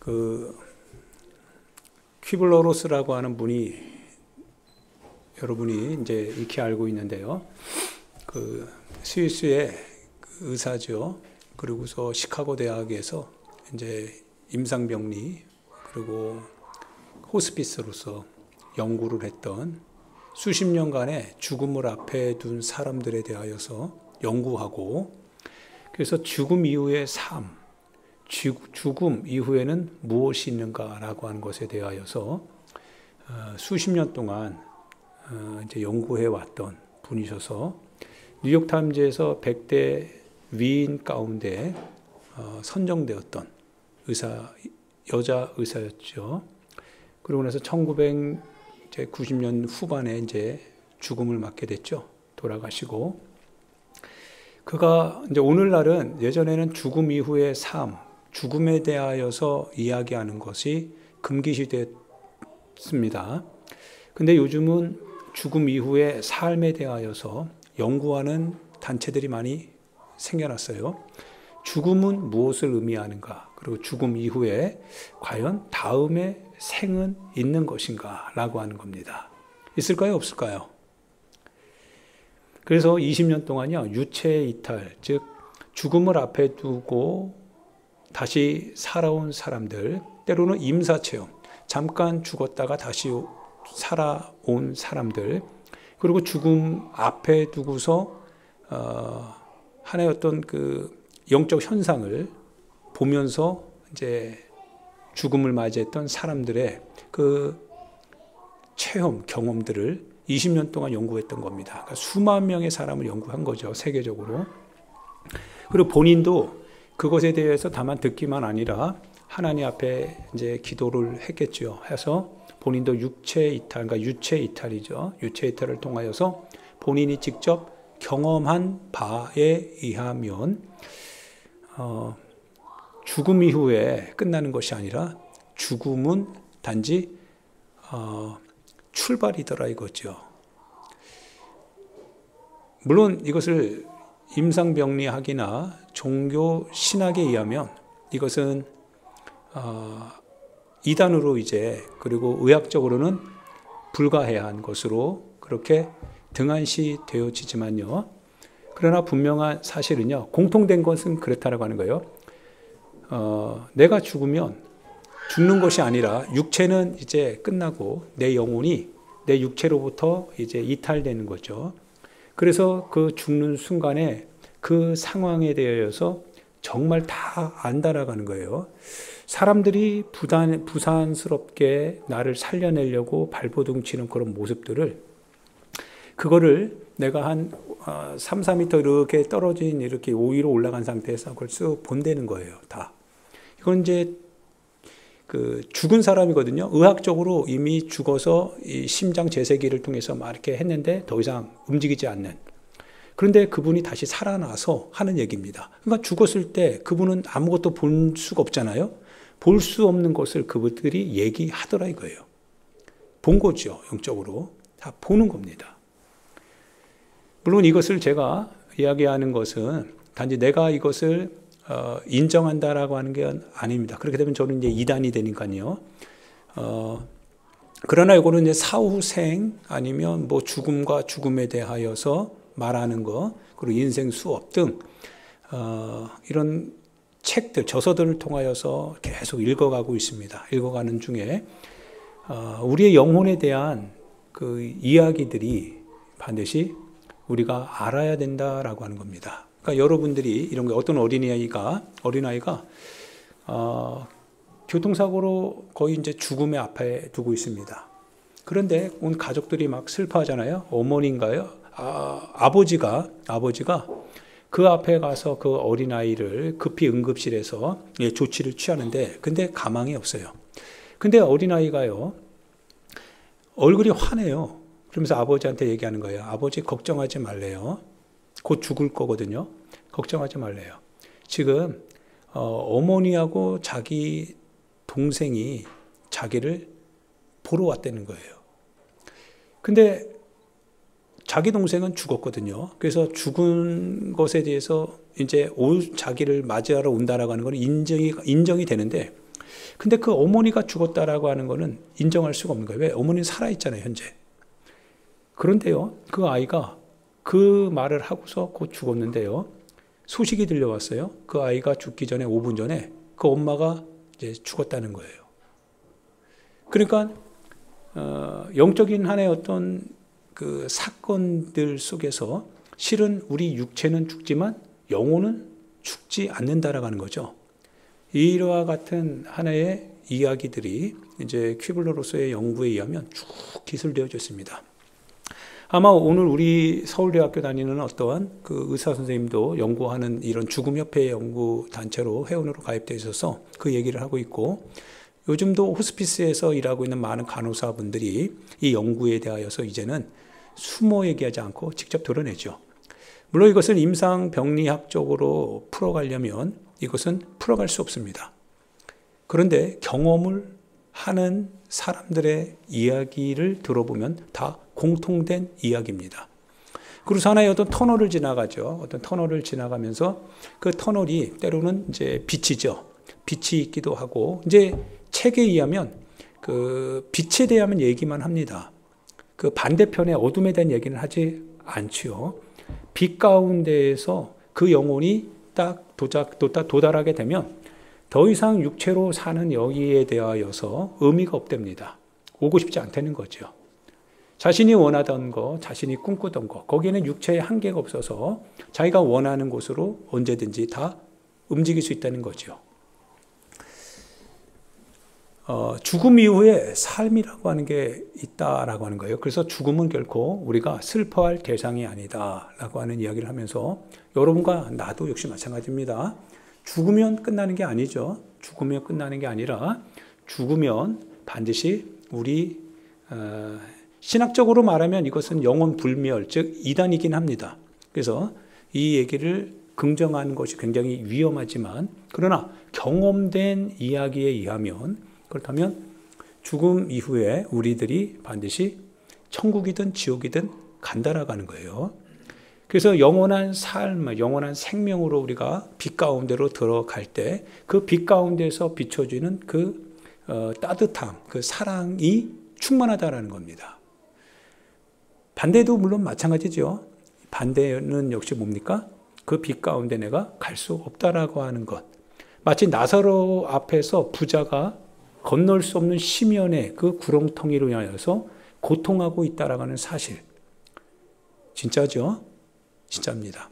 그 퀴블러로스라고 하는 분이 여러분이 이제 익히 알고 있는데요. 그 스위스의 그 의사죠. 그리고서 시카고 대학에서 이제 임상병리 그리고 호스피스로서 연구를 했던 수십 년간의 죽음을 앞에 둔 사람들에 대하여서 연구하고, 그래서 죽음 이후의 삶, 죽음 이후에는 무엇이 있는가라고 하는 것에 대하여서 수십 년 동안 이제 연구해 왔던 분이셔서 뉴욕타임즈에서 100대 위인 가운데 선정되었던 여자 의사였죠. 그러고 나서 1990년 후반에 이제 죽음을 맞게 됐죠. 돌아가시고. 그가 이제 오늘날은, 예전에는 죽음 이후의 삶, 죽음에 대하여서 이야기하는 것이 금기시됐습니다. 근데 요즘은 죽음 이후의 삶에 대하여서 연구하는 단체들이 많이 생겨났어요. 죽음은 무엇을 의미하는가? 그리고 죽음 이후에 과연 다음에 생은 있는 것인가? 라고 하는 겁니다. 있을까요? 없을까요? 그래서 20년 동안요, 유체 이탈, 즉 죽음을 앞에 두고 다시 살아온 사람들, 때로는 임사체험, 잠깐 죽었다가 다시 살아온 사람들, 그리고 죽음 앞에 두고서 하나의 어떤 그 영적 현상을 보면서 이제 죽음을 맞이했던 사람들의 그 체험, 경험들을 20년 동안 연구했던 겁니다. 그러니까 수만 명의 사람을 연구한 거죠, 세계적으로. 그리고 본인도 그것에 대해서 다만 듣기만 아니라 하나님 앞에 이제 기도를 했겠죠. 해서 본인도 육체 이탈, 그러니까 유체 이탈이죠. 유체 이탈을 통하여서 본인이 직접 경험한 바에 의하면 죽음 이후에 끝나는 것이 아니라 죽음은 단지 출발이더라 이거죠. 물론 이것을 임상병리학이나 종교 신학에 의하면 이것은 이단으로 이제, 그리고 의학적으로는 불가해한 것으로 그렇게 등한시 되어지지만요. 그러나 분명한 사실은요, 공통된 것은 그렇다라고 하는 거예요. 내가 죽으면 죽는 것이 아니라 육체는 이제 끝나고 내 영혼이 내 육체로부터 이제 이탈되는 거죠. 그래서 그 죽는 순간에 그 상황에 대해서 정말 다 안다라는 거예요. 사람들이 부산스럽게 나를 살려내려고 발버둥 치는 그런 모습들을, 그거를 내가 한 3, 4m 이렇게 떨어진 이렇게 5위로 올라간 상태에서 그걸 쓱 본다는 거예요, 다. 이건 이제 그 죽은 사람이거든요. 의학적으로 이미 죽어서 이 심장 재세기를 통해서 막 이렇게 했는데 더 이상 움직이지 않는. 그런데 그분이 다시 살아나서 하는 얘기입니다. 그러니까 죽었을 때 그분은 아무것도 볼 수가 없잖아요. 볼 수 없는 것을 그분들이 얘기하더라 이거예요. 본 거죠, 영적으로. 다 보는 겁니다. 물론 이것을 제가 이야기하는 것은 단지 내가 이것을 인정한다라고 하는 게 아닙니다. 그렇게 되면 저는 이제 이단이 되니까요. 그러나 이거는 이제 사후생 아니면 뭐 죽음과 죽음에 대하여서 말하는 거, 그리고 인생 수업 등 이런 책들, 저서들을 통하여서 계속 읽어가고 있습니다. 읽어가는 중에 우리의 영혼에 대한 그 이야기들이 반드시 우리가 알아야 된다라고 하는 겁니다. 그러니까 여러분들이 이런 거, 어떤 어린아이가 교통사고로 거의 이제 죽음의 앞에 두고 있습니다. 그런데 온 가족들이 막 슬퍼하잖아요. 어머니인가요? 아버지가 그 앞에 가서 그 어린아이를 급히 응급실에서 조치를 취하는데, 근데 가망이 없어요. 근데 어린아이가요, 얼굴이 환해요. 그러면서 아버지한테 얘기하는 거예요. 아버지 걱정하지 말래요. 곧 죽을 거거든요. 걱정하지 말래요. 지금 어머니하고 자기 동생이 자기를 보러 왔다는 거예요. 근데 자기 동생은 죽었거든요. 그래서 죽은 것에 대해서 이제 자기를 맞이하러 온다라고 하는 건 인정이 되는데, 근데 그 어머니가 죽었다라고 하는 거는 인정할 수가 없는 거예요. 왜? 어머니는 살아있잖아요, 현재. 그런데요, 그 아이가 그 말을 하고서 곧 죽었는데요. 소식이 들려왔어요. 그 아이가 죽기 전에 5분 전에 그 엄마가 이제 죽었다는 거예요. 그러니까 영적인 한의 어떤 그 사건들 속에서 실은 우리 육체는 죽지만 영혼은 죽지 않는다라고 하는 거죠. 이와 같은 하나의 이야기들이 이제 퀴블러로서의 연구에 의하면 쭉 기술되어져 있습니다. 아마 오늘 우리 서울대학교 다니는 어떠한 그 의사 선생님도 연구하는 이런 죽음협회 연구단체로 회원으로 가입되어 있어서 그 얘기를 하고 있고, 요즘도 호스피스에서 일하고 있는 많은 간호사분들이 이 연구에 대하여서 이제는 숨어 얘기하지 않고 직접 드러내죠. 물론 이것을 임상병리학적으로 풀어가려면 이것은 풀어갈 수 없습니다. 그런데 경험을 하는 사람들의 이야기를 들어보면 다 공통된 이야기입니다. 그리고 하나의 어떤 터널을 지나가죠. 어떤 터널을 지나가면서 그 터널이 때로는 이제 빛이죠. 빛이 있기도 하고, 이제 책에 의하면 그 빛에 대한 얘기만 합니다. 그 반대편의 어둠에 대한 얘기는 하지 않지요. 빛 가운데에서 그 영혼이 딱 도달하게 되면 더 이상 육체로 사는 여기에 대하여서 의미가 없답니다. 오고 싶지 않다는 거죠. 자신이 원하던 거, 자신이 꿈꾸던 거, 거기에는 육체의 한계가 없어서 자기가 원하는 곳으로 언제든지 다 움직일 수 있다는 거죠. 죽음 이후에 삶이라고 하는 게 있다라고 하는 거예요. 그래서 죽음은 결코 우리가 슬퍼할 대상이 아니다라고 하는 이야기를 하면서, 여러분과 나도 역시 마찬가지입니다. 죽으면 끝나는 게 아니죠. 죽으면 끝나는 게 아니라 죽으면 반드시 우리 신학적으로 말하면 이것은 영혼 불멸, 즉 이단이긴 합니다. 그래서 이 얘기를 긍정하는 것이 굉장히 위험하지만, 그러나 경험된 이야기에 의하면, 그렇다면 죽음 이후에 우리들이 반드시 천국이든 지옥이든 간다라고 하는 거예요. 그래서 영원한 삶, 영원한 생명으로 우리가 빛 가운데로 들어갈 때 그 빛 가운데서 비춰지는 그 따뜻함, 그 사랑이 충만하다라는 겁니다. 반대도 물론 마찬가지죠. 반대는 역시 뭡니까? 그 빛 가운데 내가 갈 수 없다라고 하는 것. 마치 나사로 앞에서 부자가 건널 수 없는 심연의 그 구렁텅이로 인하여서 고통하고 있다라고 하는 사실. 진짜죠? 진짜입니다.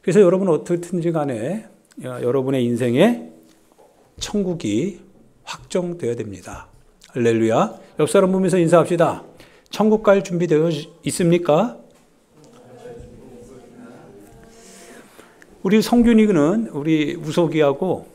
그래서 여러분은 어떻든지 간에 여러분의 인생에 천국이 확정되어야 됩니다. 할렐루야. 옆 사람 보면서 인사합시다. 천국 갈 준비되어 있습니까? 우리 성균이는 우리 우석이하고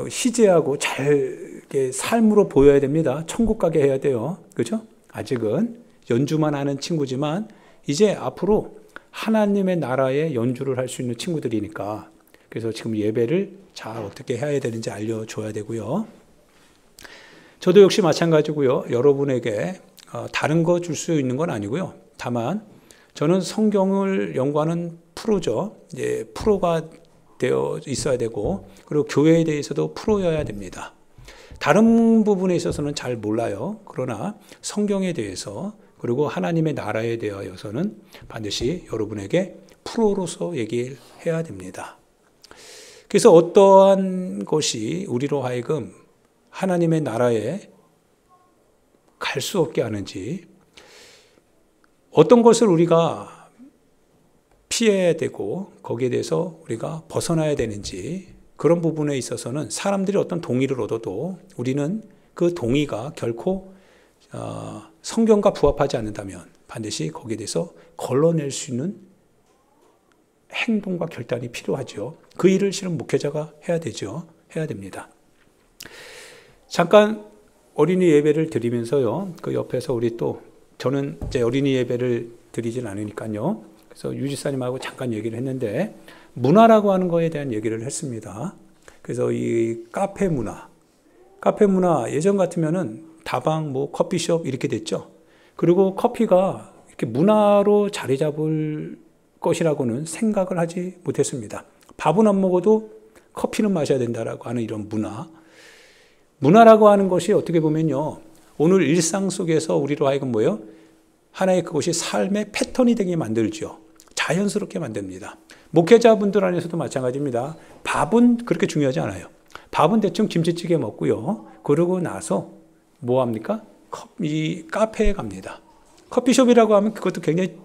희재하고 잘 삶으로 보여야 됩니다. 천국 가게 해야 돼요. 그죠? 아직은 연주만 하는 친구지만 이제 앞으로 하나님의 나라에 연주를 할 수 있는 친구들이니까, 그래서 지금 예배를 잘 어떻게 해야 되는지 알려줘야 되고요. 저도 역시 마찬가지고요. 여러분에게 다른 거 줄 수 있는 건 아니고요. 다만 저는 성경을 연구하는 프로죠. 프로가 되어 있어야 되고, 그리고 교회에 대해서도 프로여야 됩니다. 다른 부분에 있어서는 잘 몰라요. 그러나 성경에 대해서, 그리고 하나님의 나라에 대하여서는 반드시 여러분에게 프로로서 얘기를 해야 됩니다. 그래서 어떠한 것이 우리로 하여금 하나님의 나라에 갈 수 없게 하는지, 어떤 것을 우리가 피해야 되고 거기에 대해서 우리가 벗어나야 되는지, 그런 부분에 있어서는 사람들이 어떤 동의를 얻어도 우리는 그 동의가 결코 성경과 부합하지 않는다면 반드시 거기에 대해서 걸러낼 수 있는 행동과 결단이 필요하죠. 그 일을 실은 목회자가 해야 되죠. 해야 됩니다. 잠깐 어린이 예배를 드리면서요, 그 옆에서 우리 또, 저는 이제 어린이 예배를 드리진 않으니까요. 그래서 유지사님하고 잠깐 얘기를 했는데, 문화라고 하는 거에 대한 얘기를 했습니다. 그래서 이 카페 문화 예전 같으면은 다방, 커피숍 이렇게 됐죠. 그리고 커피가 이렇게 문화로 자리 잡을 것이라고는 생각을 하지 못했습니다. 밥은 안 먹어도 커피는 마셔야 된다라고 하는 이런 문화라고 하는 것이 어떻게 보면요, 오늘 일상 속에서 우리로 하여금 뭐예요? 하나의 그것이 삶의 패턴이 되게 만들죠. 자연스럽게 만듭니다. 목회자분들 안에서도 마찬가지입니다. 밥은 그렇게 중요하지 않아요. 밥은 대충 김치찌개 먹고요. 그러고 나서 뭐 합니까? 이 카페에 갑니다. 커피숍이라고 하면 그것도 굉장히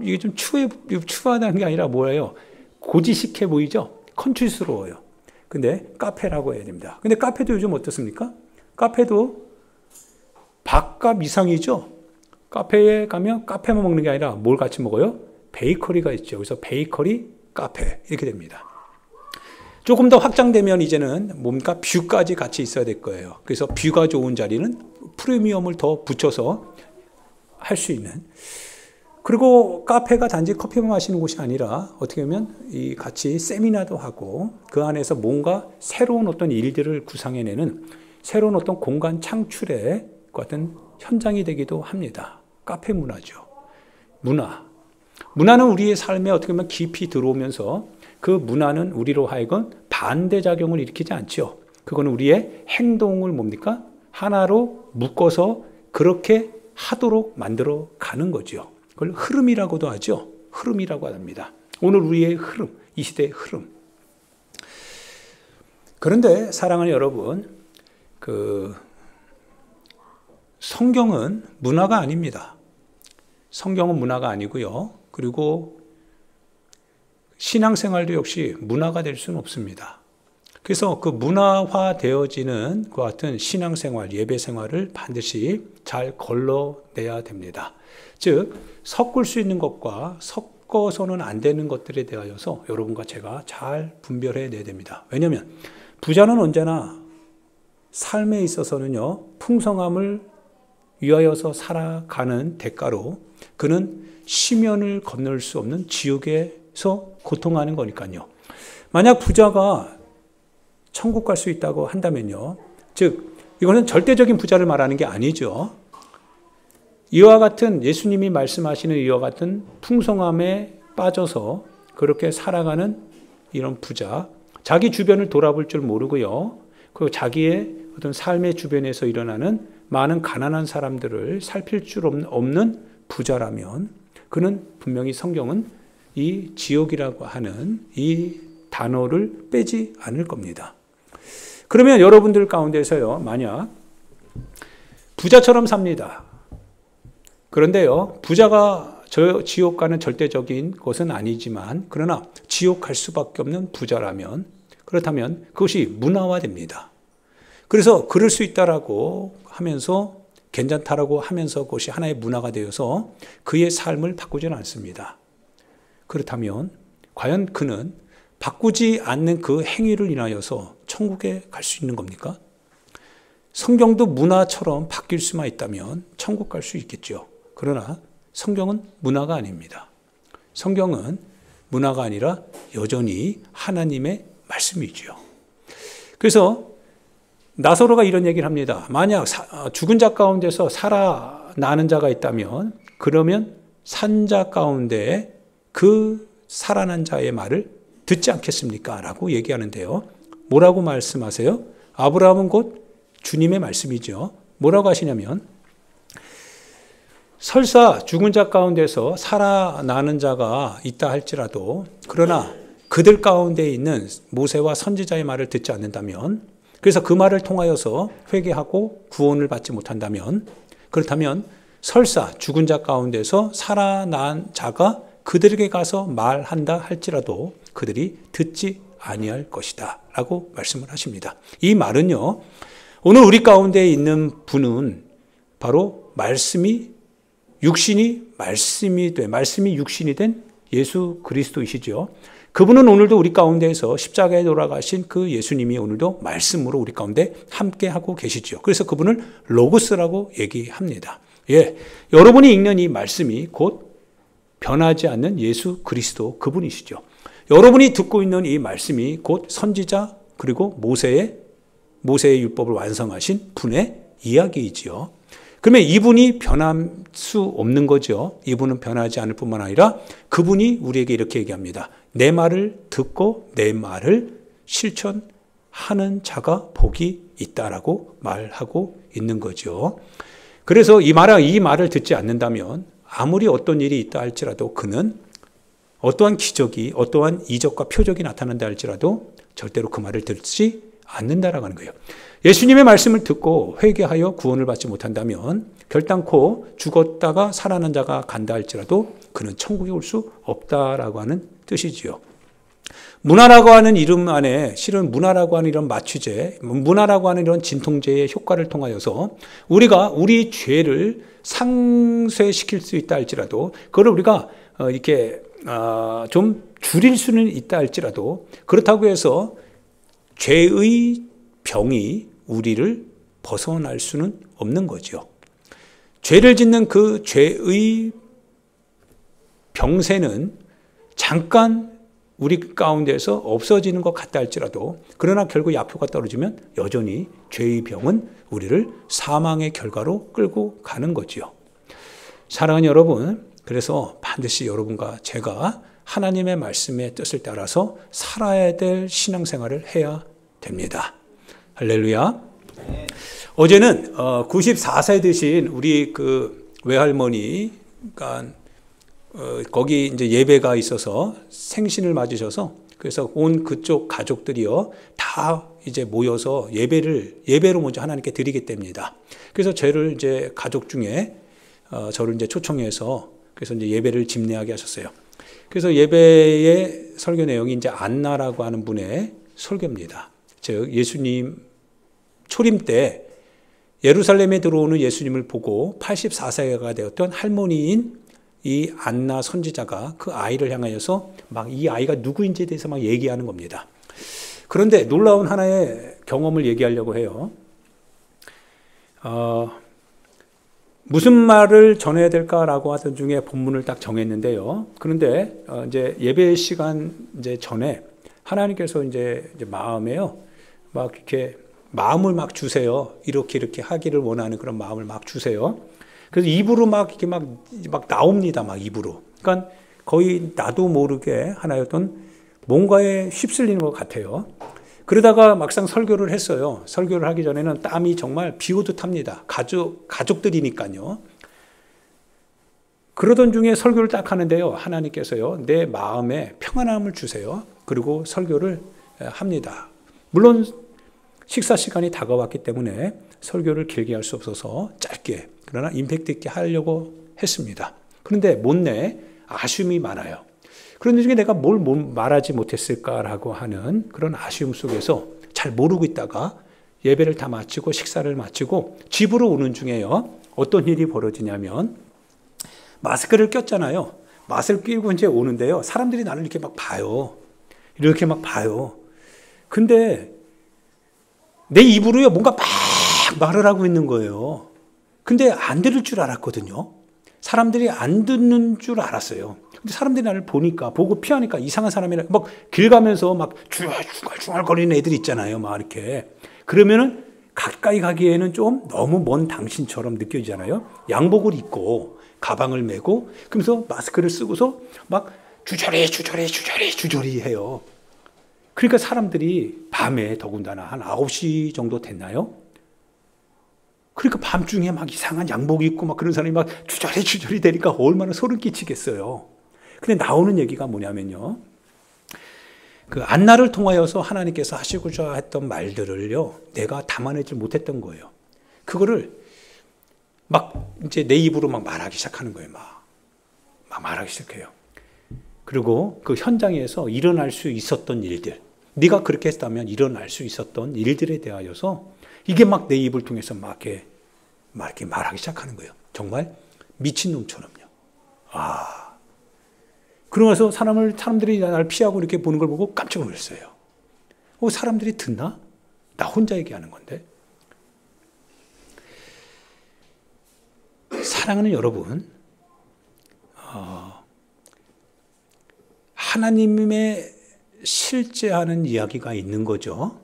이게 좀 추하다는 게 아니라 뭐예요? 고지식해 보이죠? 컨트리스러워요. 근데 카페라고 해야 됩니다. 근데 카페도 요즘 어떻습니까? 카페도 밥값 이상이죠? 카페에 가면 카페만 먹는 게 아니라 뭘 같이 먹어요? 베이커리가 있죠. 그래서 베이커리, 카페 이렇게 됩니다. 조금 더 확장되면 이제는 뭡니까? 뷰까지 같이 있어야 될 거예요. 그래서 뷰가 좋은 자리는 프리미엄을 더 붙여서 할 수 있는. 그리고 카페가 단지 커피만 마시는 곳이 아니라 어떻게 보면 이 같이 세미나도 하고 그 안에서 뭔가 새로운 어떤 일들을 구상해내는 새로운 어떤 공간 창출의 같은 현장이 되기도 합니다. 카페 문화죠. 문화는 우리의 삶에 어떻게 보면 깊이 들어오면서 그 문화는 우리로 하여금 반대작용을 일으키지 않죠. 그거는 우리의 행동을 뭡니까? 하나로 묶어서 그렇게 하도록 만들어 가는 거죠. 그걸 흐름이라고도 하죠. 흐름이라고 합니다. 오늘 우리의 흐름, 이 시대의 흐름. 그런데 사랑하는 여러분, 성경은 문화가 아닙니다. 성경은 문화가 아니고요. 그리고 신앙생활도 역시 문화가 될 수는 없습니다. 그래서 그 문화화 되어지는 그 같은 신앙생활, 예배생활을 반드시 잘 걸러내야 됩니다. 즉 섞을 수 있는 것과 섞어서는 안 되는 것들에 대하여서 여러분과 제가 잘 분별해내야 됩니다. 왜냐하면 부자는 언제나 삶에 있어서는요, 풍성함을 위하여서 살아가는 대가로 그는 심연을 건널 수 없는 지옥에서 고통하는 거니까요. 만약 부자가 천국 갈 수 있다고 한다면요, 즉 이거는 절대적인 부자를 말하는 게 아니죠. 이와 같은 예수님이 말씀하시는 이와 같은 풍성함에 빠져서 그렇게 살아가는 이런 부자, 자기 주변을 돌아볼 줄 모르고요, 그리고 자기의 어떤 삶의 주변에서 일어나는 많은 가난한 사람들을 살필 줄 없는 부자라면 그는 분명히 성경은 이 지옥이라고 하는 이 단어를 빼지 않을 겁니다. 그러면 여러분들 가운데서요, 만약 부자처럼 삽니다. 그런데요, 부자가 지옥 가는 절대적인 것은 아니지만 그러나 지옥 갈 수밖에 없는 부자라면, 그렇다면 그것이 문화화됩니다. 그래서 그럴 수 있다라고 하면서, 괜찮다라고 하면서 그것이 하나의 문화가 되어서 그의 삶을 바꾸지는 않습니다. 그렇다면 과연 그는 바꾸지 않는 그 행위를 인하여서 천국에 갈 수 있는 겁니까? 성경도 문화처럼 바뀔 수만 있다면 천국 갈 수 있겠죠. 그러나 성경은 문화가 아닙니다. 성경은 문화가 아니라 여전히 하나님의 말씀이죠. 그래서 나사로가 이런 얘기를 합니다. 만약 죽은 자 가운데서 살아나는 자가 있다면 그러면 산 자 가운데 그 살아난 자의 말을 듣지 않겠습니까? 라고 얘기하는데요. 뭐라고 말씀하세요? 아브라함은 곧 주님의 말씀이죠. 뭐라고 하시냐면, 설사 죽은 자 가운데서 살아나는 자가 있다 할지라도 그러나 그들 가운데 있는 모세와 선지자의 말을 듣지 않는다면, 그래서 그 말을 통하여서 회개하고 구원을 받지 못한다면, 그렇다면 설사 죽은 자 가운데서 살아난 자가 그들에게 가서 말한다 할지라도 그들이 듣지 아니할 것이다 라고 말씀을 하십니다. 이 말은요, 오늘 우리 가운데 있는 분은 바로 말씀이 육신이 된 예수 그리스도이시죠. 그분은 오늘도 우리 가운데에서 십자가에 돌아가신 그 예수님이 오늘도 말씀으로 우리 가운데 함께하고 계시죠. 그래서 그분을 로고스라고 얘기합니다. 예, 여러분이 읽는 이 말씀이 곧 변하지 않는 예수 그리스도 그분이시죠. 여러분이 듣고 있는 이 말씀이 곧 선지자 그리고 모세의 율법을 완성하신 분의 이야기이지요. 그러면 이분이 변할 수 없는 거죠. 이분은 변하지 않을 뿐만 아니라 그분이 우리에게 이렇게 얘기합니다. 내 말을 듣고 내 말을 실천하는 자가 복이 있다라고 말하고 있는 거죠. 그래서 이 말을 듣지 않는다면 아무리 어떤 일이 있다 할지라도 그는 어떠한 기적이, 어떠한 이적과 표적이 나타난다 할지라도 절대로 그 말을 듣지 않는다라고 하는 거예요. 예수님의 말씀을 듣고 회개하여 구원을 받지 못한다면 결단코 죽었다가 살아난 자가 간다 할지라도 그는 천국에 올 수 없다라고 하는 뜻이지요. 문화라고 하는 이름 안에 실은 문화라고 하는 이런 마취제, 문화라고 하는 이런 진통제의 효과를 통하여서 우리가 우리 죄를 상쇄시킬 수 있다 할지라도 그걸 우리가 이렇게 좀 줄일 수는 있다 할지라도 그렇다고 해서 죄의 병이 우리를 벗어날 수는 없는 거죠. 죄를 짓는 그 죄의 병세는 잠깐 우리 가운데서 없어지는 것 같다 할지라도 그러나 결국 약효가 떨어지면 여전히 죄의 병은 우리를 사망의 결과로 끌고 가는 거지요. 사랑하는 여러분, 그래서 반드시 여러분과 제가 하나님의 말씀의 뜻을 따라서 살아야 될 신앙생활을 해야 됩니다. 할렐루야. 어제는 94세 되신 우리 그 외할머니가 거기 이제 예배가 있어서 생신을 맞으셔서 그래서 온 그쪽 가족들이요 다 이제 모여서 예배로 먼저 하나님께 드리게 됩니다. 그래서 저를 이제 가족 중에 저를 이제 초청해서 그래서 이제 예배를 집례하게 하셨어요. 그래서 예배의 설교 내용이 이제 안나라고 하는 분의 설교입니다. 즉 예수님 초림 때 예루살렘에 들어오는 예수님을 보고 84세가 되었던 할머니인 이 안나 선지자가 그 아이를 향하여서 막 이 아이가 누구인지에 대해서 막 얘기하는 겁니다. 그런데 놀라운 하나의 경험을 얘기하려고 해요. 무슨 말을 전해야 될까라고 하던 중에 본문을 딱 정했는데요. 그런데 이제 예배 시간 이제 전에 하나님께서 이제 마음에요. 막 이렇게 마음을 막 주세요. 이렇게 하기를 원하는 그런 마음을 막 주세요. 그래서 입으로 막 이렇게 막 나옵니다. 막 입으로. 그러니까 거의 나도 모르게 하나의 어떤 뭔가에 휩쓸리는 것 같아요. 그러다가 막상 설교를 했어요. 설교를 하기 전에는 땀이 정말 비 오듯 합니다. 가족들이니까요. 그러던 중에 설교를 딱 하는데요. 하나님께서요. 내 마음에 평안함을 주세요. 그리고 설교를 합니다. 물론 식사 시간이 다가왔기 때문에 설교를 길게 할 수 없어서 짧게 그러나 임팩트 있게 하려고 했습니다. 그런데 못내 아쉬움이 많아요. 그런 중에 내가 뭘 말하지 못했을까라고 하는 그런 아쉬움 속에서 잘 모르고 있다가 예배를 다 마치고 식사를 마치고 집으로 오는 중에요. 어떤 일이 벌어지냐면 마스크를 꼈잖아요. 마스크를 끼고 이제 오는데요. 사람들이 나를 이렇게 막 봐요. 이렇게 막 봐요. 근데 내 입으로요. 뭔가 막 말을 하고 있는 거예요. 근데 안 들을 줄 알았거든요. 사람들이 안 듣는 줄 알았어요. 근데 사람들이 나를 보고 피하니까 이상한 사람이라 막 길 가면서 막 중얼거리는 애들 있잖아요. 막 이렇게. 그러면은 가까이 가기에는 좀 너무 먼 당신처럼 느껴지잖아요. 양복을 입고 가방을 메고 그러면서 마스크를 쓰고서 막 주저리 해요. 그러니까 사람들이 밤에 더군다나 한 9시 정도 됐나요? 그러니까 밤중에 막 이상한 양복 입고 막 그런 사람이 막 주저리 되니까 얼마나 소름 끼치겠어요. 근데 나오는 얘기가 뭐냐면요. 그 안나를 통하여서 하나님께서 하시고자 했던 말들을요. 내가 담아내지 못했던 거예요. 그거를 막 이제 내 입으로 막 말하기 시작하는 거예요. 막 말하기 시작해요. 그리고 그 현장에서 일어날 수 있었던 일들, 네가 그렇게 했다면 일어날 수 있었던 일들에 대하여서 이게 막 내 입을 통해서 막 이렇게 말하기 시작하는 거예요. 정말 미친놈처럼요. 그러면서 사람들이 나를 피하고 이렇게 보는 걸 보고 깜짝 놀랐어요. 사람들이 듣나? 나 혼자 얘기하는 건데. 사랑하는 여러분, 하나님의 실제하는 이야기가 있는 거죠.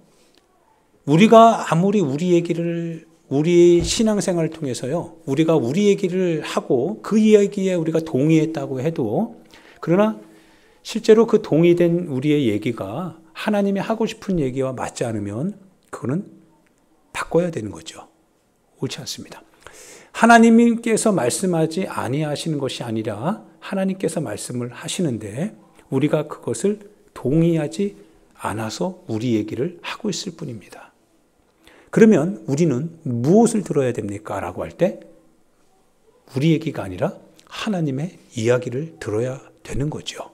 우리가 아무리 우리 신앙생활을 통해서요, 우리가 우리 얘기를 하고 그 이야기에 우리가 동의했다고 해도, 그러나 실제로 그 동의된 우리의 얘기가 하나님이 하고 싶은 얘기와 맞지 않으면 그거는 바꿔야 되는 거죠. 옳지 않습니다. 하나님께서 말씀하지 아니하시는 것이 아니라 하나님께서 말씀을 하시는데 우리가 그것을 동의하지 않아서 우리 얘기를 하고 있을 뿐입니다. 그러면 우리는 무엇을 들어야 됩니까? 라고 할 때 우리 얘기가 아니라 하나님의 이야기를 들어야 되는 거죠.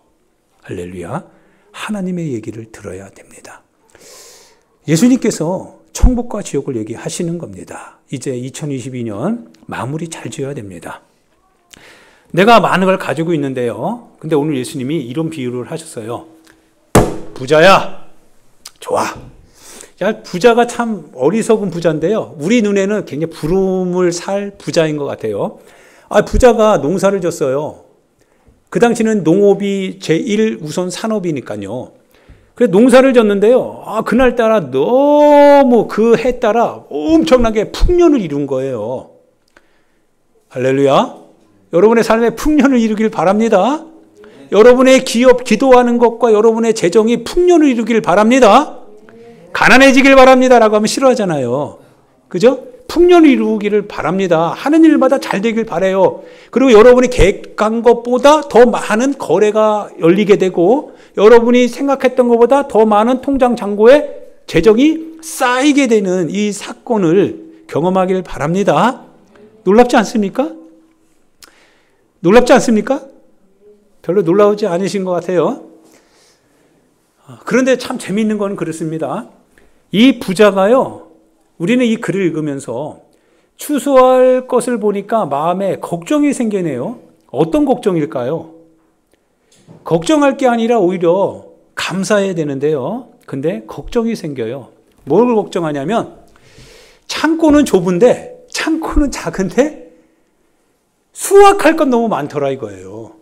할렐루야. 하나님의 얘기를 들어야 됩니다. 예수님께서 천국과 지옥을 얘기하시는 겁니다. 이제 2022년 마무리 잘 지어야 됩니다. 내가 많은 걸 가지고 있는데요. 근데 오늘 예수님이 이런 비유를 하셨어요. 부자야, 좋아. 야, 부자가 참 어리석은 부자인데요. 우리 눈에는 굉장히 부름을 살 부자인 것 같아요. 부자가 농사를 졌어요. 그 당시는 농업이 제1우선 산업이니까요. 그래서 농사를 졌는데요. 그날따라 너무 그 해 따라 엄청나게 풍년을 이룬 거예요. 할렐루야. 여러분의 삶에 풍년을 이루길 바랍니다. 여러분의 기업, 기도하는 것과 여러분의 재정이 풍년을 이루길 바랍니다. 가난해지길 바랍니다. 라고 하면 싫어하잖아요. 그죠? 풍년을 이루기를 바랍니다. 하는 일마다 잘 되길 바라요. 그리고 여러분이 계획한 것보다 더 많은 거래가 열리게 되고 여러분이 생각했던 것보다 더 많은 통장 잔고에 재정이 쌓이게 되는 이 사건을 경험하길 바랍니다. 놀랍지 않습니까? 놀랍지 않습니까? 별로 놀라우지 않으신 것 같아요. 그런데 참 재미있는 건 그렇습니다. 이 부자가요, 우리는 이 글을 읽으면서 추수할 것을 보니까 마음에 걱정이 생기네요. 어떤 걱정일까요? 걱정할 게 아니라 오히려 감사해야 되는데요. 근데 걱정이 생겨요. 뭘 걱정하냐면 창고는 좁은데, 창고는 작은데 수확할 건 너무 많더라 이거예요.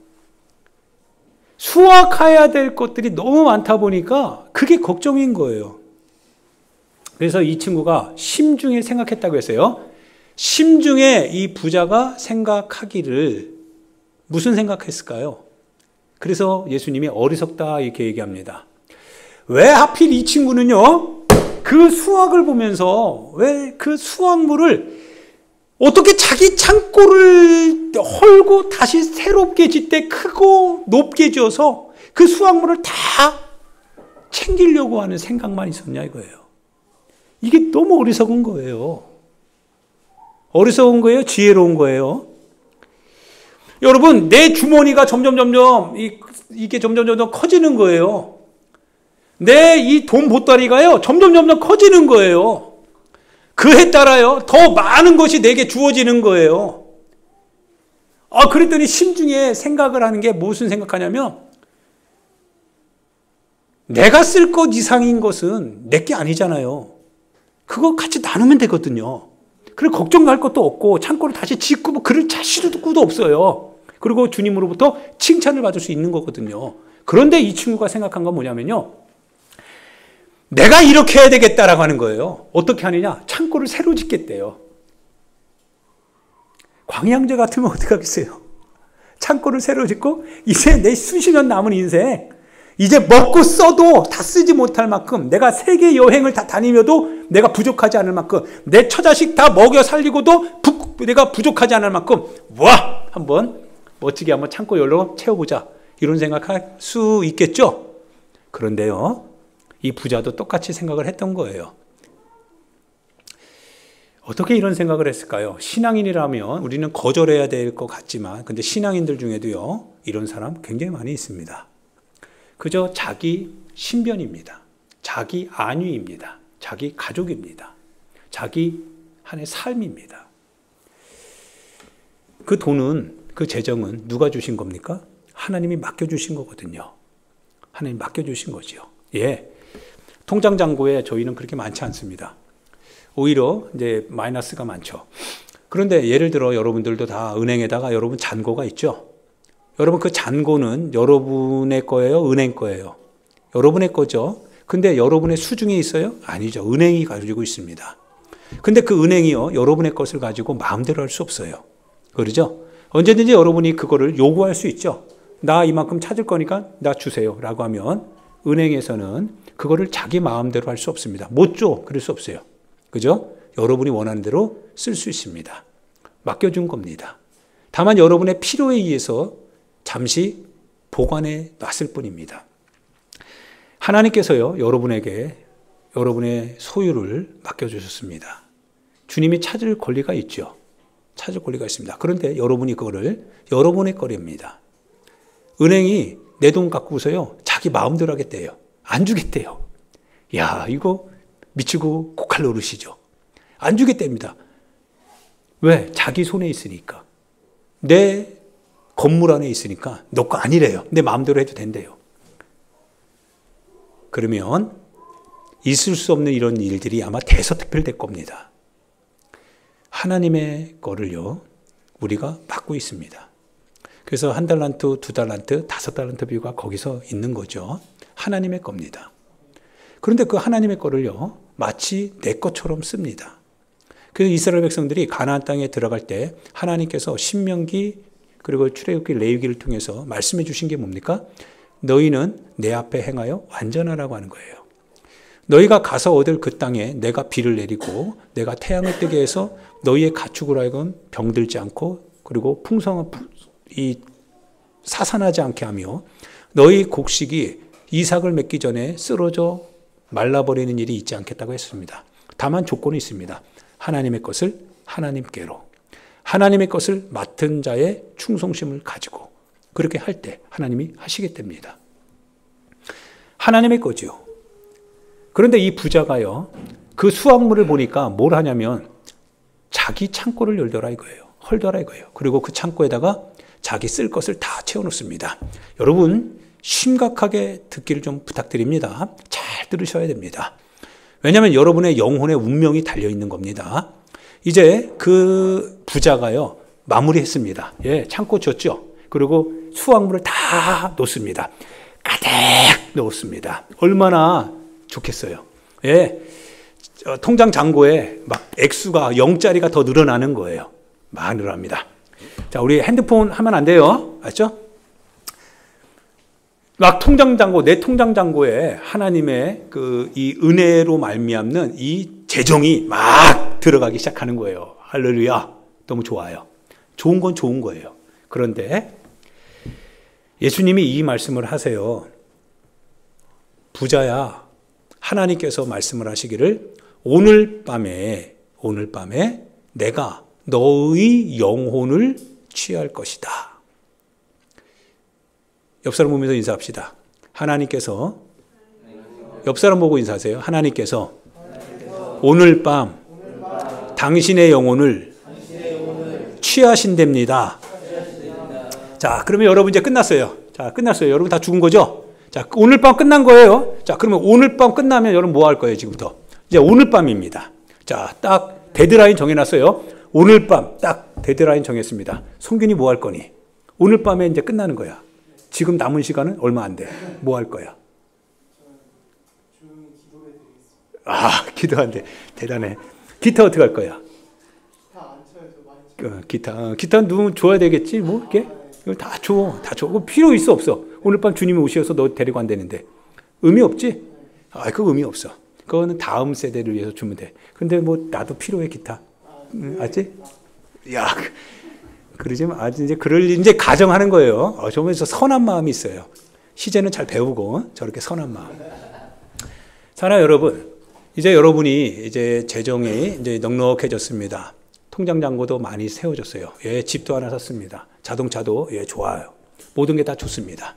수확해야 될 것들이 너무 많다 보니까 그게 걱정인 거예요. 그래서 이 친구가 심중에 생각했다고 했어요. 심중에 이 부자가 생각하기를 무슨 생각했을까요? 그래서 예수님이 어리석다 이렇게 얘기합니다. 왜 하필 이 친구는요, 그 수확을 보면서 왜 그 수확물을 어떻게 자기 창고를 헐고 다시 새롭게 짓되 크고 높게 지어서 그 수확물을 다 챙기려고 하는 생각만 있었냐 이거예요. 이게 너무 어리석은 거예요. 어리석은 거예요? 지혜로운 거예요? 여러분, 내 주머니가 점점 이게 점점 커지는 거예요. 내 이 돈 보따리가요 점점 커지는 거예요. 그에 따라요 더 많은 것이 내게 주어지는 거예요. 그랬더니 심중에 생각을 하는 게 무슨 생각하냐면 내가 쓸 것 이상인 것은 내게 아니잖아요. 그거 같이 나누면 되거든요. 그리고 걱정할 것도 없고 창고를 다시 짓고 뭐 그럴 자신도 없어요. 그리고 주님으로부터 칭찬을 받을 수 있는 거거든요. 그런데 이 친구가 생각한 건 뭐냐면요, 내가 이렇게 해야 되겠다라고 하는 거예요. 어떻게 하느냐? 창고를 새로 짓겠대요. 광양제 같으면 어떡하겠어요? 창고를 새로 짓고 이제 내 수십 년 남은 인생 이제 먹고 써도 다 쓰지 못할 만큼, 내가 세계 여행을 다 다니며도 내가 부족하지 않을 만큼, 내 처자식 다 먹여 살리고도 내가 부족하지 않을 만큼, 와! 한번 멋지게 한번 창고 열로 채워보자. 이런 생각할 수 있겠죠? 그런데요, 이 부자도 똑같이 생각을 했던 거예요. 어떻게 이런 생각을 했을까요? 신앙인이라면 우리는 거절해야 될 것 같지만, 근데 신앙인들 중에도요, 이런 사람 굉장히 많이 있습니다. 그저 자기 신변입니다. 자기 안위입니다. 자기 가족입니다. 자기 한의 삶입니다. 그 돈은, 그 재정은 누가 주신 겁니까? 하나님이 맡겨주신 거거든요. 하나님 맡겨주신 거죠. 예. 통장 잔고에 저희는 그렇게 많지 않습니다. 오히려 이제 마이너스가 많죠. 그런데 예를 들어 여러분들도 다 은행에다가 여러분 잔고가 있죠. 여러분 그 잔고는 여러분의 거예요? 은행 거예요? 여러분의 거죠. 근데 여러분의 수중에 있어요? 아니죠. 은행이 가지고 있습니다. 근데 그 은행이요, 여러분의 것을 가지고 마음대로 할 수 없어요. 그러죠? 언제든지 여러분이 그거를 요구할 수 있죠. 나 이만큼 찾을 거니까 나 주세요 라고 하면 은행에서는 그거를 자기 마음대로 할 수 없습니다. 못 줘. 그럴 수 없어요. 그죠? 여러분이 원하는 대로 쓸 수 있습니다. 맡겨준 겁니다. 다만 여러분의 필요에 의해서 잠시 보관해 놨을 뿐입니다. 하나님께서요, 여러분에게 여러분의 소유를 맡겨주셨습니다. 주님이 찾을 권리가 있죠. 찾을 권리가 있습니다. 그런데 여러분이 그거를 여러분의 거리입니다. 은행이 내 돈 갖고서요, 자기 마음대로 하겠대요. 안 주겠대요. 야, 이거 미치고 고칼 노릇이죠. 안 주겠답니다. 왜? 자기 손에 있으니까. 내 건물 안에 있으니까 너 거 아니래요. 내 마음대로 해도 된대요. 그러면 있을 수 없는 이런 일들이 아마 대서특필될 겁니다. 하나님의 거를요, 우리가 맡고 있습니다. 그래서 1달란트, 2달란트, 5달란트 비유가 거기서 있는 거죠. 하나님의 겁니다. 그런데 그 하나님의 거를요, 마치 내 것처럼 씁니다. 그래서 이스라엘 백성들이 가나안 땅에 들어갈 때 하나님께서 신명기 그리고 출애굽기 레위기를 통해서 말씀해 주신 게 뭡니까? 너희는 내 앞에 행하여 완전하라고 하는 거예요. 너희가 가서 얻을 그 땅에 내가 비를 내리고 내가 태양을 뜨게 해서 너희의 가축을 하여금 병들지 않고 그리고 풍성한 사산하지 않게 하며 너희 곡식이 이삭을 맺기 전에 쓰러져 말라버리는 일이 있지 않겠다고 했습니다. 다만 조건이 있습니다. 하나님의 것을 하나님께로, 하나님의 것을 맡은 자의 충성심을 가지고 그렇게 할 때 하나님이 하시겠답니다. 하나님의 거지요. 그런데 이 부자가요, 그 수확물을 보니까 뭘 하냐면 자기 창고를 열더라 이거예요. 헐더라 이거예요. 그리고 그 창고에다가 자기 쓸 것을 다 채워놓습니다. 여러분 심각하게 듣기를 좀 부탁드립니다. 잘 들으셔야 됩니다. 왜냐하면 여러분의 영혼의 운명이 달려있는 겁니다. 이제 그 부자가요, 마무리했습니다. 예, 창고 줬죠. 그리고 수확물을 다 놓습니다. 가득 넣었습니다. 얼마나 좋겠어요. 예, 통장 잔고에 막 액수가 0짜리가 더 늘어나는 거예요. 막 늘어납니다. 자, 우리 핸드폰 하면 안 돼요. 알죠? 막 통장 잔고, 내 통장 잔고에 하나님의 이 은혜로 말미암는 이 재정이 막 들어가기 시작하는 거예요. 할렐루야. 너무 좋아요. 좋은 건 좋은 거예요. 그런데 예수님이 이 말씀을 하세요. 부자야, 하나님께서 말씀을 하시기를 오늘 밤에 내가 너의 영혼을 취할 것이다. 옆 사람 보면서 인사합시다. 하나님께서, 옆 사람 보고 인사하세요. 하나님께서 오늘 밤 당신의 영혼을 취하신답니다. 자, 그러면 여러분 이제 끝났어요. 자, 끝났어요. 여러분 다 죽은 거죠? 자, 오늘 밤 끝난 거예요. 자, 그러면 오늘 밤 끝나면 여러분 뭐 할 거예요, 지금부터? 이제 오늘 밤입니다. 자, 딱 데드라인 정해놨어요. 오늘 밤 딱 데드라인 정했습니다. 성균이 뭐 할 거니? 오늘 밤에 이제 끝나는 거야. 지금 남은 시간은 얼마 안 돼. 뭐 할 거야? 아, 기도한대. 대단해. 기타 어떻게 할 거야? 기타 누구 줘야 되겠지? 뭐 이렇게? 이거 다 줘. 다 줘. 그거 필요 있어 없어? 오늘 밤 주님이 오셔서 너 데리고 안 되는데. 의미 없지? 아, 그거 의미 없어. 그거는 다음 세대를 위해서 주면 돼. 근데 뭐 나도 필요해 기타. 알지? 야, 그러지 마. 이제 이제 가정하는 거예요. 저면서 선한 마음이 있어요. 시제는 잘 배우고 저렇게 선한 마음. 사랑하는 여러분, 이제 여러분이 이제 재정이 이제 넉넉해졌습니다. 통장 잔고도 많이 세워졌어요. 예, 집도 하나 샀습니다. 자동차도 예, 좋아요. 모든 게 다 좋습니다.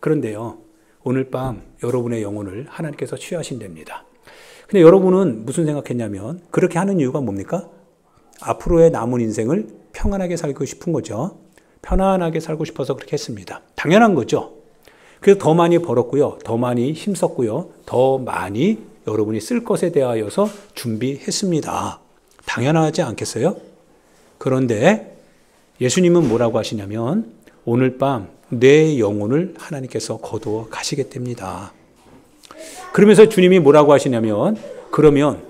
그런데요, 오늘 밤 여러분의 영혼을 하나님께서 취하신답니다. 근데 여러분은 무슨 생각했냐면 그렇게 하는 이유가 뭡니까? 앞으로의 남은 인생을 평안하게 살고 싶은 거죠. 편안하게 살고 싶어서 그렇게 했습니다. 당연한 거죠. 그래서 더 많이 벌었고요. 더 많이 힘썼고요. 더 많이 여러분이 쓸 것에 대하여서 준비했습니다. 당연하지 않겠어요? 그런데 예수님은 뭐라고 하시냐면 오늘 밤 내 영혼을 하나님께서 거두어 가시겠답니다. 그러면서 주님이 뭐라고 하시냐면 그러면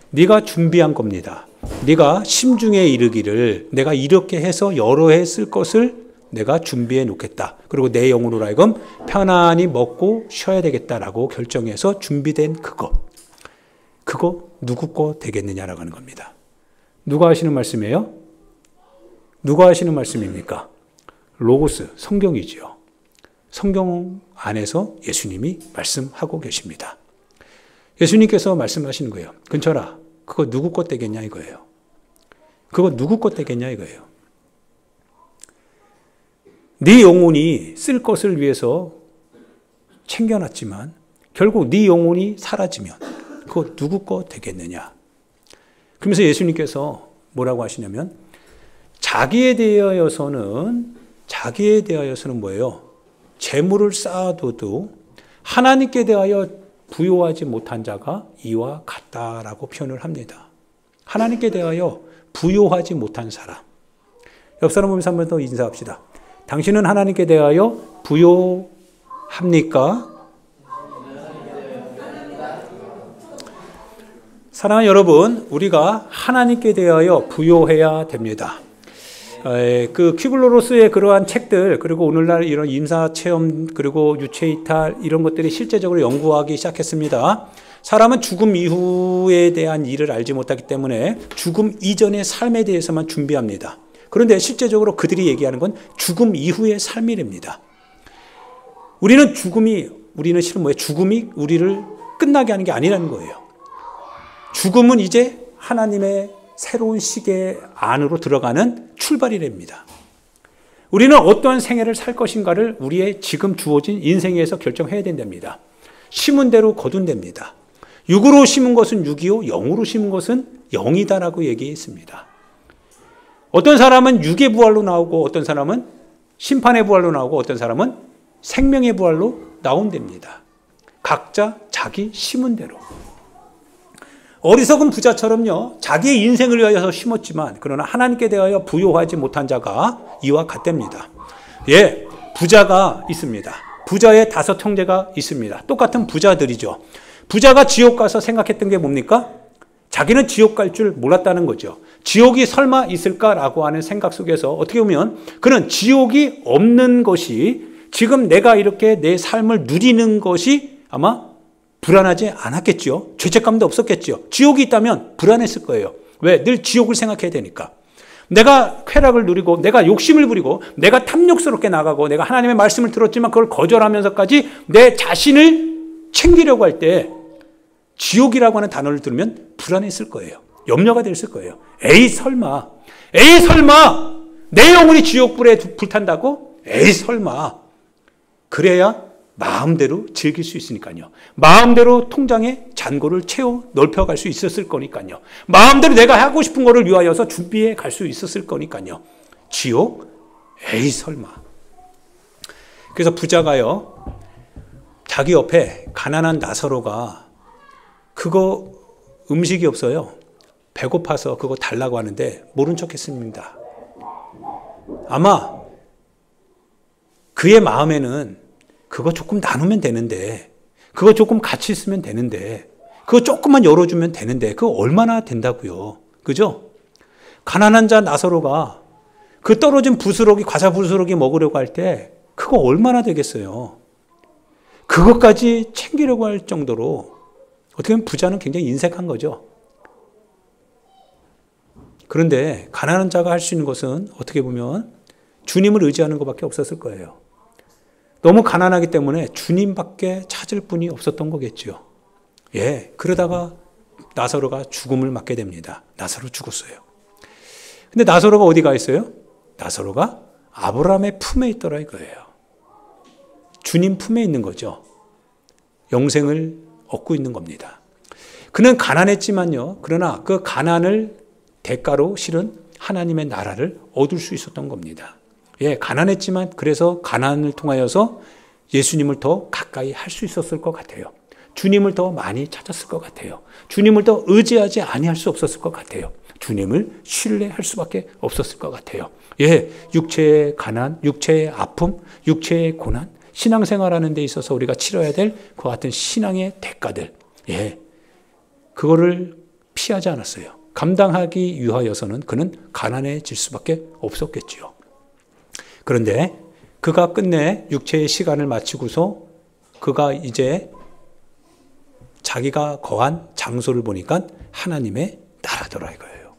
네가 준비한 겁니다. 네가 심중에 이르기를 내가 이렇게 해서 여러 해 쓸 것을 내가 준비해 놓겠다. 그리고 내 영혼으로 하여금 편안히 먹고 쉬어야 되겠다라고 결정해서 준비된 그거 누구 거 되겠느냐라고 하는 겁니다. 누가 하시는 말씀이에요? 누가 하시는 말씀입니까? 로고스, 성경이지요. 성경 안에서 예수님이 말씀하고 계십니다. 예수님께서 말씀하시는 거예요. 근철아, 그거 누구 것 되겠냐 이거예요. 그거 누구 것 되겠냐 이거예요. 네 영혼이 쓸 것을 위해서 챙겨놨지만 결국 네 영혼이 사라지면 그거 누구 것 되겠느냐. 그러면서 예수님께서 뭐라고 하시냐면 자기에 대하여서는 뭐예요? 재물을 쌓아둬도 하나님께 대하여 부요하지 못한 자가 이와 같다라고 표현을 합니다. 하나님께 대하여 부요하지 못한 사람. 옆 사람 보면서 한 번 더 인사합시다. 당신은 하나님께 대하여 부요합니까? 사랑하는 여러분, 우리가 하나님께 대하여 부요해야 됩니다. 그 큐블로로스의 그러한 책들, 그리고 오늘날 이런 임사체험, 그리고 유체이탈 이런 것들이 실제적으로 연구하기 시작했습니다. 사람은 죽음 이후에 대한 일을 알지 못하기 때문에 죽음 이전의 삶에 대해서만 준비합니다. 그런데 실제적으로 그들이 얘기하는 건 죽음 이후의 삶이랍니다. 우리는 실은 뭐예요? 죽음이 우리를 끝나게 하는 게 아니라는 거예요. 죽음은 이제 하나님의 새로운 시계 안으로 들어가는 출발이랍니다. 우리는 어떠한 생애를 살 것인가를 우리의 지금 주어진 인생에서 결정해야 된답니다. 심은 대로 거둔답니다. 육으로 심은 것은 육이요, 영으로 심은 것은 영이다라고 얘기했습니다. 어떤 사람은 육의 부활로 나오고 어떤 사람은 심판의 부활로 나오고 어떤 사람은 생명의 부활로 나온답니다. 각자 자기 심은 대로. 어리석은 부자처럼요, 자기의 인생을 위하여서 심었지만 그러나 하나님께 대하여 부요하지 못한 자가 이와 같답니다. 예, 부자가 있습니다. 부자의 5 형제가 있습니다. 똑같은 부자들이죠. 부자가 지옥 가서 생각했던 게 뭡니까? 자기는 지옥 갈 줄 몰랐다는 거죠. 지옥이 설마 있을까라고 하는 생각 속에서 어떻게 보면 그는 지옥이 없는 것이 지금 내가 이렇게 내 삶을 누리는 것이 아마 불안하지 않았겠죠. 죄책감도 없었겠죠. 지옥이 있다면 불안했을 거예요. 왜? 늘 지옥을 생각해야 되니까. 내가 쾌락을 누리고 내가 욕심을 부리고 내가 탐욕스럽게 나가고 내가 하나님의 말씀을 들었지만 그걸 거절하면서까지 내 자신을 챙기려고 할 때 지옥이라고 하는 단어를 들으면 불안했을 거예요. 염려가 됐을 거예요. 에이 설마 내 영혼이 지옥불에 불탄다고? 에이 설마. 그래야 마음대로 즐길 수 있으니까요. 마음대로 통장에 잔고를 채워 넓혀갈 수 있었을 거니까요. 마음대로 내가 하고 싶은 거를 위하여서 준비해 갈 수 있었을 거니까요. 지옥? 에이 설마. 그래서 부자가요, 자기 옆에 가난한 나사로가 그거 음식이 없어요. 배고파서 그거 달라고 하는데 모른 척 했습니다. 아마 그의 마음에는 그거 조금 나누면 되는데, 그거 조금 같이 있으면 되는데, 그거 조금만 열어주면 되는데, 그거 얼마나 된다고요. 그죠? 가난한 자 나사로가 그 떨어진 부스러기, 과자 부스러기 먹으려고 할 때 그거 얼마나 되겠어요. 그것까지 챙기려고 할 정도로 어떻게 보면 부자는 굉장히 인색한 거죠. 그런데 가난한 자가 할 수 있는 것은 어떻게 보면 주님을 의지하는 것밖에 없었을 거예요. 너무 가난하기 때문에 주님밖에 찾을 분이 없었던 거겠죠. 예, 그러다가 나사로가 죽음을 맞게 됩니다. 나사로 죽었어요. 근데 나사로가 어디 가 있어요? 나사로가 아브라함의 품에 있더라 이거예요. 주님 품에 있는 거죠. 영생을 얻고 있는 겁니다. 그는 가난했지만요. 그러나 그 가난을 대가로 실은 하나님의 나라를 얻을 수 있었던 겁니다. 예, 가난했지만 그래서 가난을 통하여서 예수님을 더 가까이 할 수 있었을 것 같아요. 주님을 더 많이 찾았을 것 같아요. 주님을 더 의지하지 아니할 수 없었을 것 같아요. 주님을 신뢰할 수밖에 없었을 것 같아요. 예, 육체의 가난, 육체의 아픔, 육체의 고난, 신앙생활하는 데 있어서 우리가 치러야 될 그 같은 신앙의 대가들, 예, 그거를 피하지 않았어요. 감당하기 위하여서는 그는 가난해질 수밖에 없었겠지요. 그런데 그가 끝내 육체의 시간을 마치고서 그가 이제 자기가 거한 장소를 보니까 하나님의 나라더라 이거예요.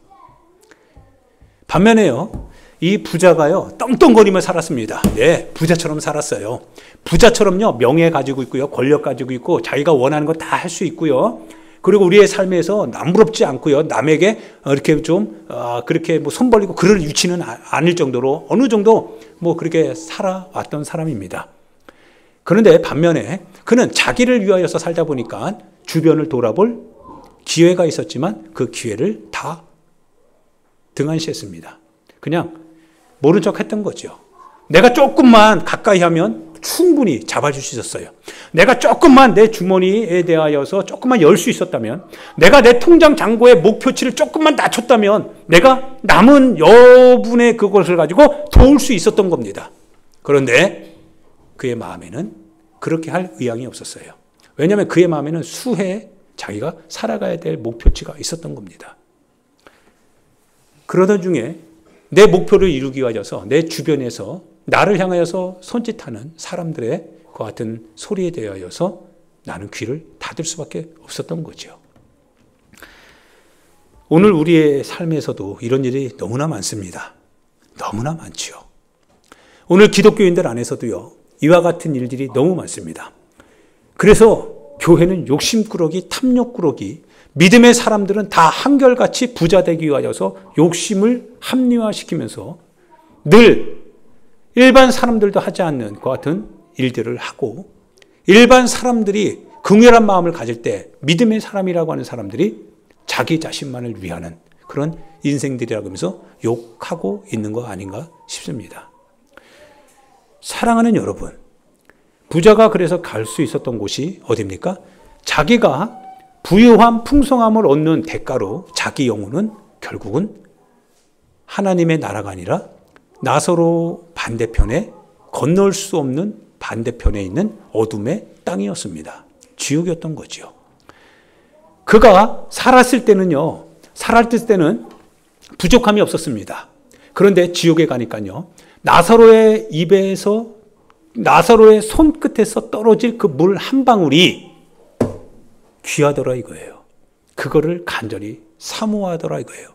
반면에요, 이 부자가요, 떵떵거리며 살았습니다. 네, 부자처럼 살았어요. 부자처럼요, 명예 가지고 있고요, 권력 가지고 있고, 자기가 원하는 거 다 할 수 있고요. 그리고 우리의 삶에서 남부럽지 않고요, 남에게 이렇게 좀 그렇게 뭐 손 벌리고 그럴 위치는 아닐 정도로 어느 정도 뭐 그렇게 살아왔던 사람입니다. 그런데 반면에 그는 자기를 위하여서 살다 보니까 주변을 돌아볼 기회가 있었지만 그 기회를 다 등한시했습니다. 그냥 모른 척 했던 거죠. 내가 조금만 가까이 하면 충분히 잡아줄 수 있었어요. 내가 조금만 내 주머니에 대하여서 조금만 열 수 있었다면, 내가 내 통장 잔고의 목표치를 조금만 낮췄다면 내가 남은 여분의 그것을 가지고 도울 수 있었던 겁니다. 그런데 그의 마음에는 그렇게 할 의향이 없었어요. 왜냐하면 그의 마음에는 수해 자기가 살아가야 될 목표치가 있었던 겁니다. 그러던 중에 내 목표를 이루기 위하여서 내 주변에서 나를 향하여서 손짓하는 사람들의 그 같은 소리에 대하여서 나는 귀를 닫을 수밖에 없었던 거죠. 오늘 우리의 삶에서도 이런 일이 너무나 많습니다. 너무나 많죠. 오늘 기독교인들 안에서도요, 이와 같은 일들이 너무 많습니다. 그래서 교회는 욕심꾸러기, 탐욕꾸러기, 믿음의 사람들은 다 한결같이 부자 되기 위하여서 욕심을 합리화시키면서 늘 일반 사람들도 하지 않는 그 같은 일들을 하고, 일반 사람들이 긍휼한 마음을 가질 때 믿음의 사람이라고 하는 사람들이 자기 자신만을 위하는 그런 인생들이라고 하면서 욕하고 있는 거 아닌가 싶습니다. 사랑하는 여러분, 부자가 그래서 갈 수 있었던 곳이 어디입니까? 자기가 부유함, 풍성함을 얻는 대가로 자기 영혼은 결국은 하나님의 나라가 아니라 나사로 반대편에, 건널 수 없는 반대편에 있는 어둠의 땅이었습니다. 지옥이었던 거죠. 그가 살았을 때는요, 살았을 때는 부족함이 없었습니다. 그런데 지옥에 가니까요, 나사로의 입에서, 나사로의 손끝에서 떨어질 그 물 한 방울이 귀하더라 이거예요. 그거를 간절히 사모하더라 이거예요.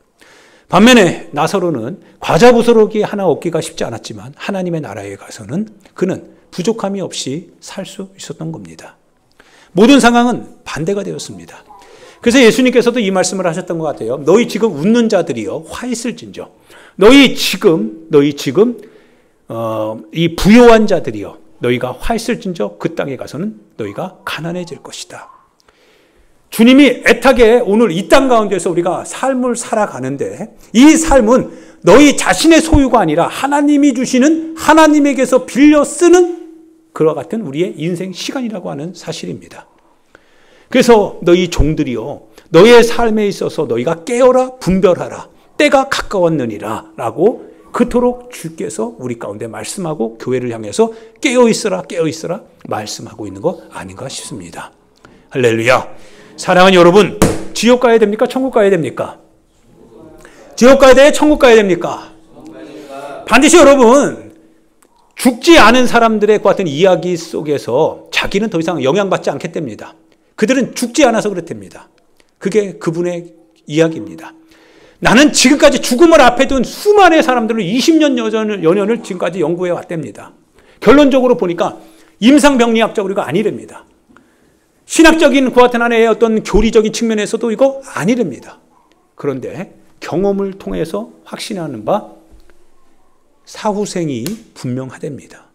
반면에 나사로는 과자 부스러기 하나 얻기가 쉽지 않았지만 하나님의 나라에 가서는 그는 부족함이 없이 살 수 있었던 겁니다. 모든 상황은 반대가 되었습니다. 그래서 예수님께서도 이 말씀을 하셨던 것 같아요. 너희 지금 웃는 자들이여 화 있을진저. 너희 지금 이 부요한 자들이여 너희가 화 있을진저 그 땅에 가서는 너희가 가난해질 것이다. 주님이 애타게 오늘 이 땅 가운데서 우리가 삶을 살아가는데 이 삶은 너희 자신의 소유가 아니라 하나님이 주시는, 하나님에게서 빌려 쓰는 그와 같은 우리의 인생 시간이라고 하는 사실입니다. 그래서 너희 종들이요, 너희의 삶에 있어서 너희가 깨어라 분별하라, 때가 가까웠느니라 라고 그토록 주께서 우리 가운데 말씀하고 교회를 향해서 깨어있으라 깨어있으라 말씀하고 있는 거 아닌가 싶습니다. 할렐루야. 사랑하는 여러분, 지옥 가야 됩니까? 천국 가야 됩니까? 지옥 가야 돼? 천국 가야 됩니까? 반드시 여러분, 죽지 않은 사람들의 그 같은 이야기 속에서 자기는 더 이상 영향받지 않겠답니다. 그들은 죽지 않아서 그렇답니다. 그게 그분의 이야기입니다. 나는 지금까지 죽음을 앞에 둔 수많은 사람들을 20년 여년을 지금까지 연구해 왔답니다. 결론적으로 보니까 임상병리학적으로 이거 아니랍니다. 신학적인 그 같은 한의 어떤 교리적인 측면에서도 이거 아니랍니다. 그런데 경험을 통해서 확신하는 바 사후생이 분명하답니다.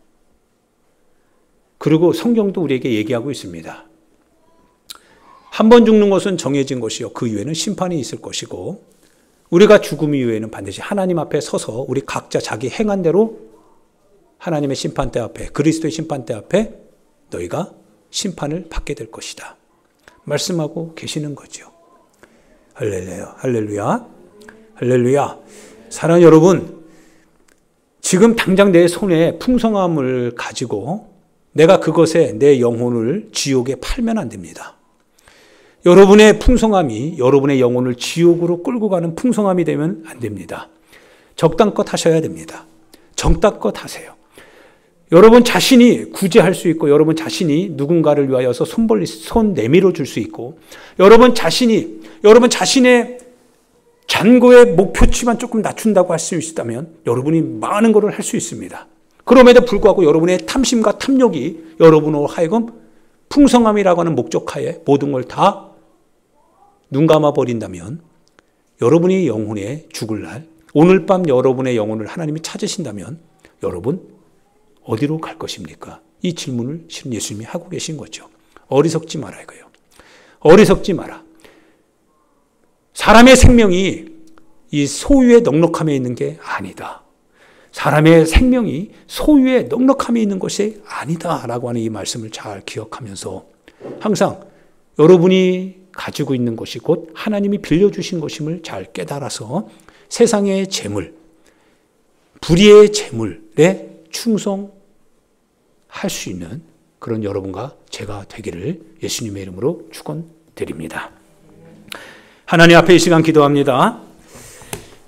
그리고 성경도 우리에게 얘기하고 있습니다. 한 번 죽는 것은 정해진 것이요 그 이후에는 심판이 있을 것이고, 우리가 죽음 이후에는 반드시 하나님 앞에 서서 우리 각자 자기 행한 대로 하나님의 심판대 앞에, 그리스도의 심판대 앞에 너희가 심판을 받게 될 것이다 말씀하고 계시는 거죠. 할렐루야, 할렐루야, 할렐루야. 사랑하는 여러분, 지금 당장 내 손에 풍성함을 가지고 내가 그것에 내 영혼을 지옥에 팔면 안 됩니다. 여러분의 풍성함이 여러분의 영혼을 지옥으로 끌고 가는 풍성함이 되면 안 됩니다. 적당껏 하셔야 됩니다. 정답껏 하세요. 여러분 자신이 구제할 수 있고 여러분 자신이 누군가를 위하여서 손 내밀어 줄 수 있고 여러분 자신의 잔고의 목표치만 조금 낮춘다고 할 수 있다면 여러분이 많은 것을 할 수 있습니다. 그럼에도 불구하고 여러분의 탐심과 탐욕이 여러분으로 하여금 풍성함이라고 하는 목적하에 모든 걸 다 눈 감아 버린다면 여러분이 영혼에 죽을 날 오늘 밤 여러분의 영혼을 하나님이 찾으신다면 여러분 어디로 갈 것입니까? 이 질문을 실은 예수님이 하고 계신 거죠. 어리석지 마라 이거예요. 어리석지 마라. 사람의 생명이 이 소유의 넉넉함에 있는 게 아니다. 사람의 생명이 소유의 넉넉함에 있는 것이 아니다라고 하는 이 말씀을 잘 기억하면서 항상 여러분이 가지고 있는 것이 곧 하나님이 빌려주신 것임을 잘 깨달아서 세상의 재물, 불의의 재물에 충성할 수 있는 그런 여러분과 제가 되기를 예수님의 이름으로 축원드립니다. 하나님 앞에 이 시간 기도합니다.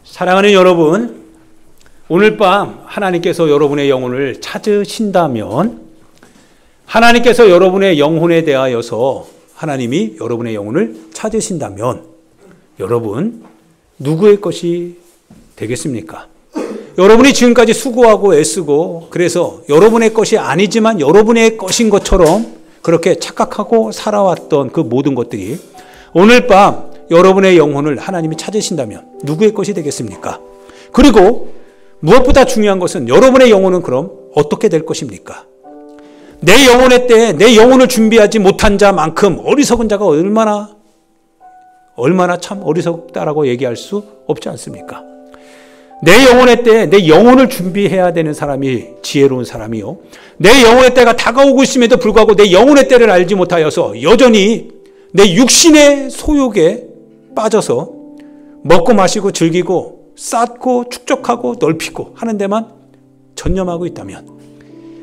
사랑하는 여러분, 오늘 밤 하나님께서 여러분의 영혼을 찾으신다면 하나님께서 여러분의 영혼에 대하여서 하나님이 여러분의 영혼을 찾으신다면 여러분 누구의 것이 되겠습니까? 여러분이 지금까지 수고하고 애쓰고 그래서 여러분의 것이 아니지만 여러분의 것인 것처럼 그렇게 착각하고 살아왔던 그 모든 것들이 오늘 밤 여러분의 영혼을 하나님이 찾으신다면 누구의 것이 되겠습니까? 그리고 무엇보다 중요한 것은 여러분의 영혼은 그럼 어떻게 될 것입니까? 내 영혼의 때에 내 영혼을 준비하지 못한 자만큼 어리석은 자가 얼마나 참 어리석다라고 얘기할 수 없지 않습니까? 내 영혼의 때에 내 영혼을 준비해야 되는 사람이 지혜로운 사람이요. 내 영혼의 때가 다가오고 있음에도 불구하고 내 영혼의 때를 알지 못하여서 여전히 내 육신의 소욕에 빠져서 먹고 마시고 즐기고 쌓고 축적하고 넓히고 하는 데만 전념하고 있다면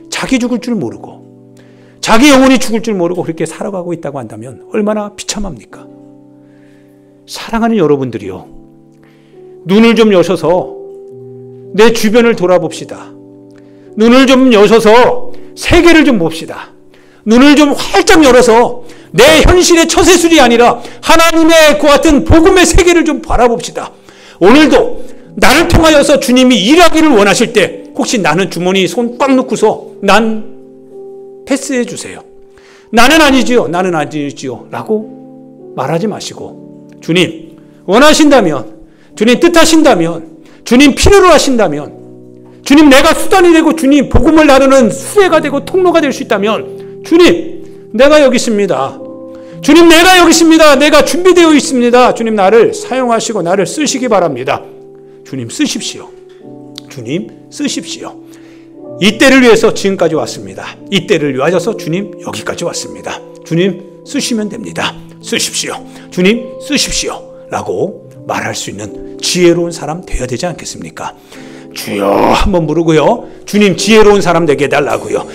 자기 죽을 줄 모르고 자기 영혼이 죽을 줄 모르고 그렇게 살아가고 있다고 한다면 얼마나 비참합니까? 사랑하는 여러분들이요. 눈을 좀 여셔서 내 주변을 돌아봅시다. 눈을 좀 여셔서 세계를 좀 봅시다. 눈을 좀 활짝 열어서 내 현실의 처세술이 아니라 하나님의 그 같은 복음의 세계를 좀 바라봅시다. 오늘도 나를 통하여서 주님이 일하기를 원하실 때 혹시 나는 주머니 손 꽉 넣고서 난 패스해 주세요. 나는 아니지요. 나는 아니지요. 라고 말하지 마시고 주님 원하신다면 주님 뜻하신다면 주님 필요로 하신다면 주님 내가 수단이 되고 주님 복음을 나누는 수혜가 되고 통로가 될 수 있다면 주님 내가 여기 있습니다. 주님 내가 여기 있습니다. 내가 준비되어 있습니다. 주님 나를 사용하시고 나를 쓰시기 바랍니다. 주님 쓰십시오. 주님 쓰십시오. 이 때를 위해서 지금까지 왔습니다. 이 때를 위하여서 주님 여기까지 왔습니다. 주님 쓰시면 됩니다. 쓰십시오. 주님 쓰십시오. 라고 말할 수 있는 지혜로운 사람 되어야 되지 않겠습니까? 주여 한번 부르고요. 주님 지혜로운 사람 되게 해달라고요.